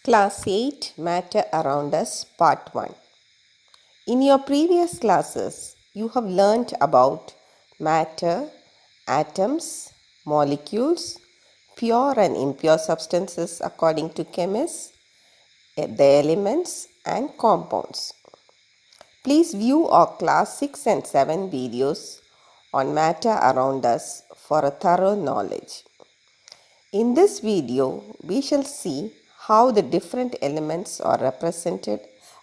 Class 8 Matter Around Us Part 1. In your previous classes, you have learnt about matter, atoms, molecules, pure and impure substances according to chemists, the elements, and compounds. Please view our class 6 and 7 videos on matter around us for a thorough knowledge. In this video, we shall see how the different elements are represented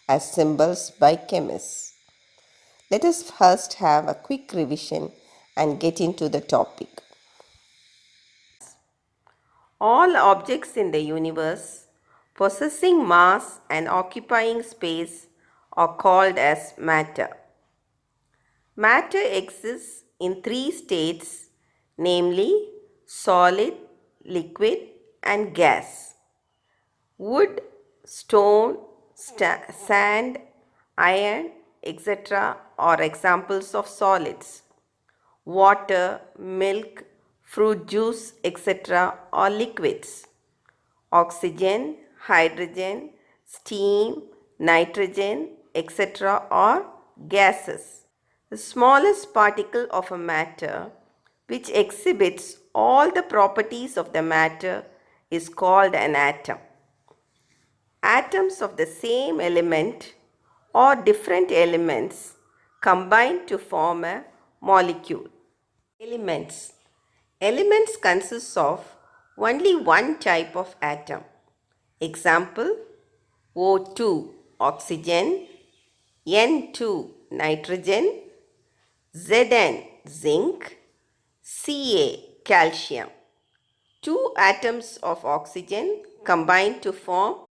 as symbols by chemists. Let us first have a quick revision and get into the topic. All objects in the universe possessing mass and occupying space are called as matter. Matter exists in three states, namely solid, liquid, and gas. Wood, stone, sand, iron, etc. are examples of solids. Water, milk, fruit juice, etc. are liquids. Oxygen, hydrogen, steam, nitrogen, etc. are gases. The smallest particle of a matter, which exhibits all the properties of the matter, is called an atom. Atoms of the same element or different elements combine to form a molecule. Elements. Elements consist of only one type of atom. Example: O2 oxygen, N2 nitrogen, Zn zinc, Ca calcium. Two atoms of oxygen combine to form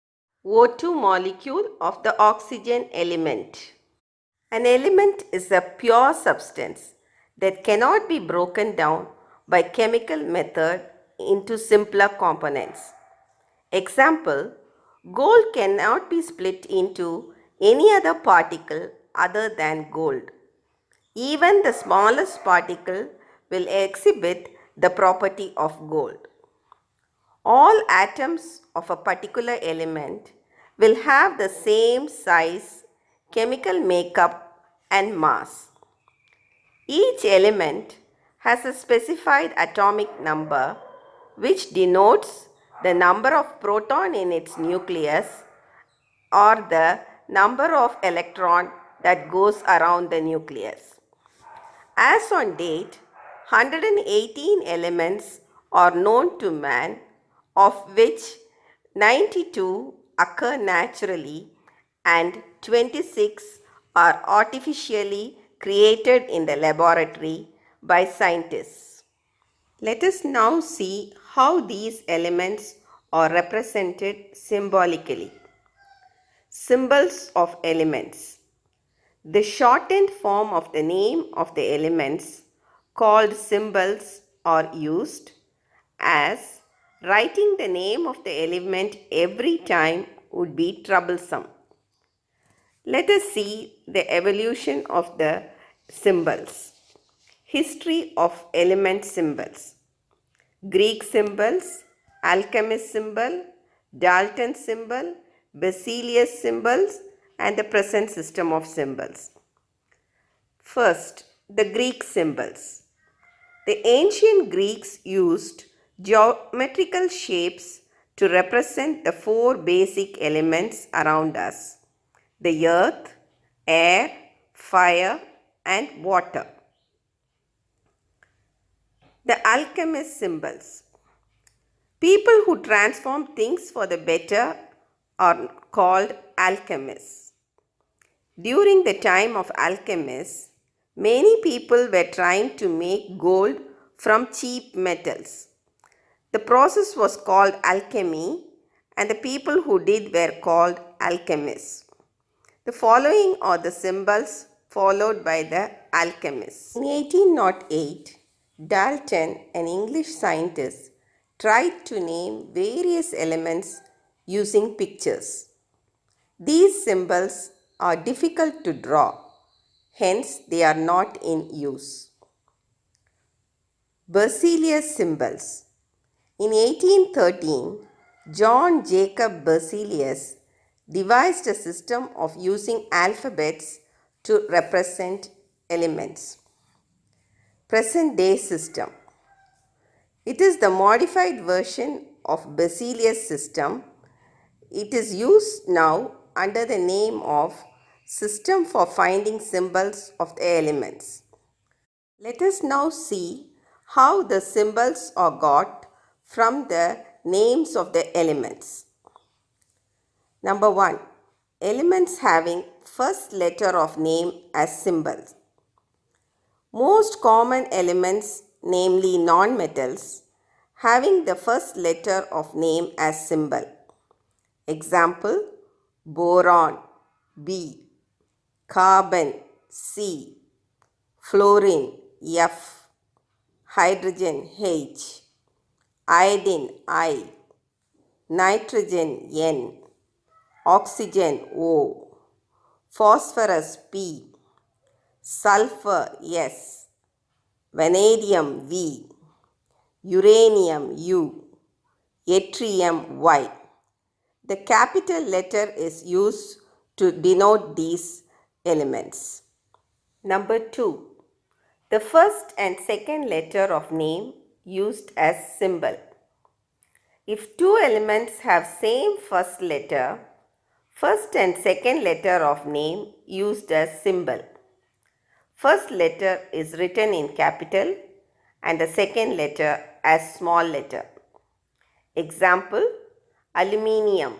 O2 molecule of the oxygen element. An element is a pure substance that cannot be broken down by chemical method into simpler components. Example: gold cannot be split into any other particle other than gold. Even the smallest particle will exhibit the property of gold. All atoms of a particular element will have the same size, chemical makeup, and mass. Each element has a specified atomic number which denotes the number of protons in its nucleus or the number of electrons that goes around the nucleus. As on date, 118 elements are known to man, of which 92 occur naturally and 26 are artificially created in the laboratory by scientists. Let us now see how these elements are represented symbolically. Symbols of elements. The shortened form of the name of the elements called symbols are used, as writing the name of the element every time would be troublesome. Let us see the evolution of the symbols. History of element symbols. Greek symbols, alchemist symbol, Dalton symbol, Berzelius symbols, and the present system of symbols. First, the Greek symbols. The ancient Greeks used geometrical shapes to represent the four basic elements around us: the earth, air, fire, and water. The alchemist symbols. People who transform things for the better are called alchemists. During the time of alchemists, many people were trying to make gold from cheap metals. The process was called alchemy, and the people who did were called alchemists. The following are the symbols followed by the alchemists. In 1808, Dalton, an English scientist, tried to name various elements using pictures. These symbols are difficult to draw, hence they are not in use. Berzelius symbols. In 1813, John Jacob Berzelius devised a system of using alphabets to represent elements. Present day system. It is the modified version of Berzelius system. It is used now under the name of System for Finding Symbols of the Elements. Let us now see how the symbols are got from the names of the elements. Number 1. Elements having first letter of name as symbols. Most common elements, namely non-metals, having the first letter of name as symbol. Example, boron, B, carbon, C, fluorine, F, hydrogen, H, iodine, I, nitrogen, N, oxygen, O, phosphorus, P, sulfur, S, vanadium, V, uranium, U, yttrium, Y. The capital letter is used to denote these elements. Number 2. The first and second letter of name used as symbol. If two elements have same first letter, first and second letter of name used as symbol. First letter is written in capital and the second letter as small letter. Example, aluminium,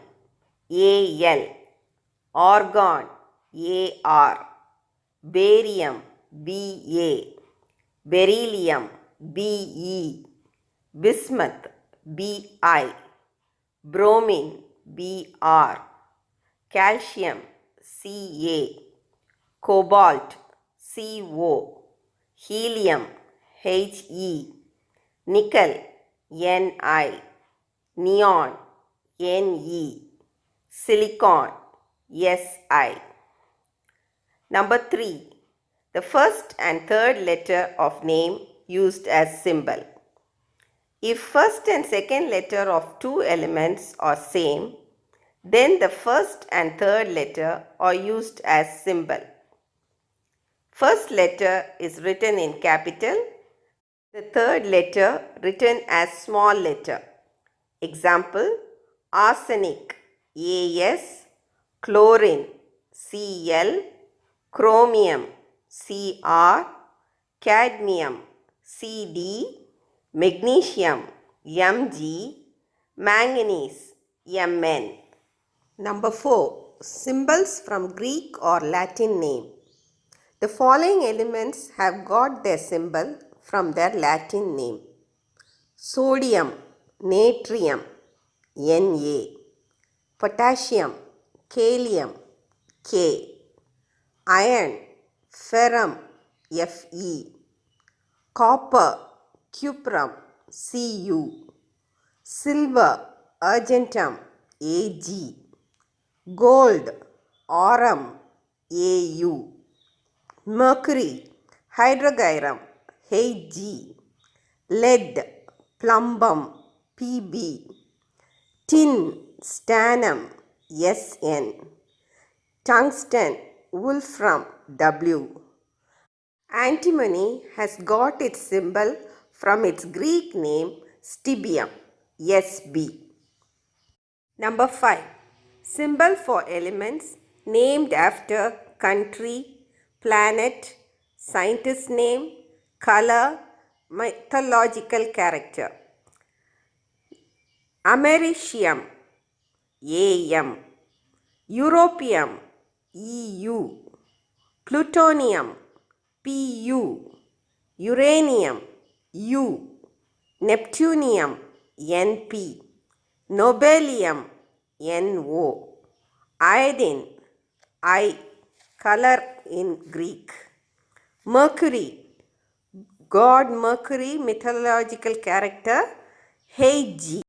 Al, argon, Ar, barium, Ba, beryllium, Be, bismuth, Bi, bromine, Br, calcium, Ca, cobalt, Co, helium, He, nickel, Ni, neon, Ne, silicon, Si. Number 3. The first and third letter of name used as symbol. If first and second letter of two elements are same, then the first and third letter are used as symbol. First letter is written in capital, the third letter written as small letter. Example, arsenic, As, chlorine, Cl, chromium, Cr, cadmium, Cd, magnesium, Mg, manganese, Mn. Number 4. Symbols from Greek or Latin name. The following elements have got their symbol from their Latin name. Sodium, natrium, Na, potassium, kalium, K, iron, ferrum, Fe, copper, cuprum, Cu, silver, argentum, Ag, gold, aurum, Au, mercury, hydrogyrum, Hg, lead, plumbum, Pb, tin, stannum, Sn, tungsten, wolfram, W. Antimony has got its symbol from its Greek name stibium, Sb. Number 5. Symbol for elements named after country, planet, scientist name, color, mythological character. Americium, Am, europium, Eu, plutonium, Pu, uranium, U, neptunium, Np, nobelium, No, iodine, I, color in Greek, mercury, god Mercury, mythological character, Hg.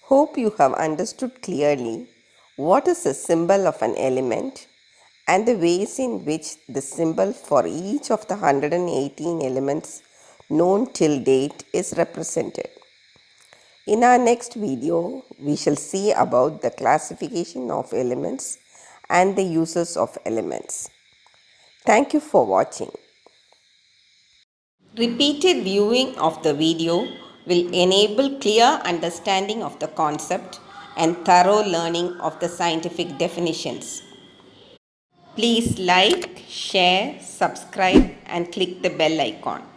Hope you have understood clearly what is a symbol of an element and the ways in which the symbol for each of the 118 elements known till date is represented. In our next video, we shall see about the classification of elements and the uses of elements. Thank you for watching. Repeated viewing of the video will enable clear understanding of the concept and thorough learning of the scientific definitions. Please like, share, subscribe and click the bell icon.